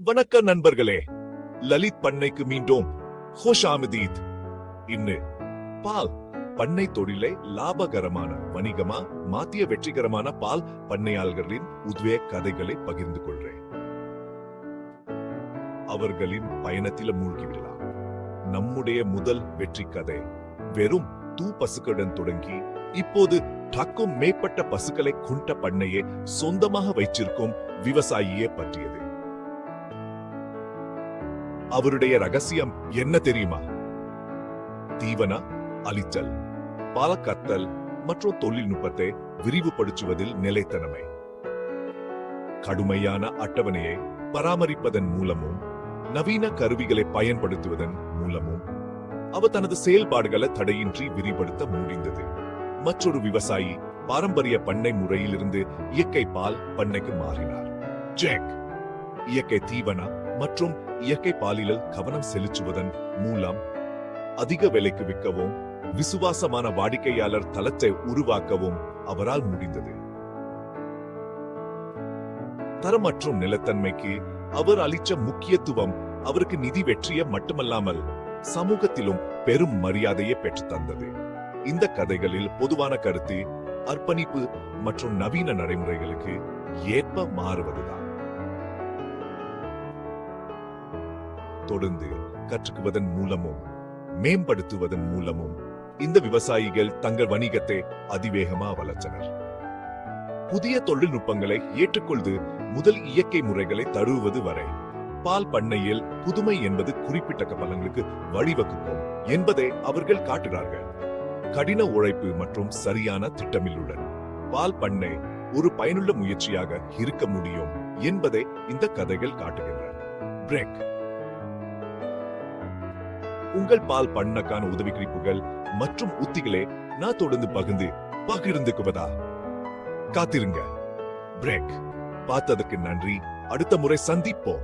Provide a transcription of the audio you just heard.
வணக்கம் நண்பர்களே, லலித் பண்ணைக்கு மீண்டும் ஹோஷ் ஆமதீத். இன்னு பால் பண்ணை தொழிலை லாபகரமான வணிகமா மாத்திய வெற்றிகரமான பால் பண்ணையாளர்களின் உத்வேக கதைகளை பகிர்ந்து கொள்றேன். அவர்களின் பயணத்தில மூழ்கிவிடலாம். நம்முடைய முதல் வெற்றி கதை வெறும் பசுக்களுடன் தொடங்கி இப்போது டக்கும் மேற்பட்ட பசுக்களை கொண்ட பண்ணையை சொந்தமாக வைச்சிருக்கும் விவசாயியே பற்றியது. அவருடைய ரகசியம் என்ன தெரியுமா? தீவன அளித்தல், பால் கத்தல் மற்றும் தொழில்நுட்பத்தை விரிவுபடுத்துவதில் நிலைத்தன்மை. கடுமையான அட்டவணையை பராமரிப்பதன் மூலமும் நவீன கருவிகளை பயன்படுத்துவதன் மூலமும் அவர் தனது செயல்பாடுகளை தடையின்றி விரிவுபடுத்த முடிந்தது. மற்றொரு விவசாயி பாரம்பரிய பண்ணை முறையிலிருந்து இயற்கை பால் பண்ணைக்கு மாறினார். ஜேக் இயற்கை தீவன மற்றும் இயற்கை பாலியல் கவனம் செலுத்துவதன் மூலம் அதிக விலைக்கு விற்கவும் விசுவாசமான வாடிக்கையாளர் தளத்தை உருவாக்கவும் அவரால் முடிந்தது. தரம் மற்றும் நிலத்தன்மைக்கு அவர் அளித்த முக்கியத்துவம் அவருக்கு நிதி வெற்றியை மட்டுமல்லாமல் சமூகத்திலும் பெரும் மரியாதையை பெற்று தந்தது. இந்த கதைகளில் பொதுவான கருத்து அர்ப்பணிப்பு மற்றும் நவீன நடைமுறைகளுக்கு ஏற்ப மாறுவதுதான். தொடர்ந்து கற்றுக்குவதன் மூலமும் மேம்படுத்துவதன் மூலமும் இந்த விவசாயிகள் தங்கள் வணிகத்தை அதிவேகமாக வளர்த்தனர். புதிய தொழில்நுட்பங்களை ஏற்றுக்கொள்வது முதல் இயற்கை முறைகளை தழுவுவது வரை பால் பண்ணையில் புதுமை என்பது குறிப்பிட்ட பலன்களுக்கு வழிவகுக்கும் என்பதை அவர்கள் காட்டுகிறார்கள். கடின உழைப்பு மற்றும் சரியான திட்டமிடலுடன் பால் பண்ணை ஒரு பயனுள்ள முயற்சியாக இருக்க முடியும் என்பதை இந்த கதைகள் காட்டுகின்றன. பிரேக் உங்கள் பால் பண்ணக்கான உதவி குறிப்புகள் மற்றும் உத்திகளை நான் தொடர்ந்து பகிர்ந்துக்குவதா காத்திருங்க. பிரேக் பார்த்ததற்கு நன்றி. அடுத்த முறை சந்திப்போம்.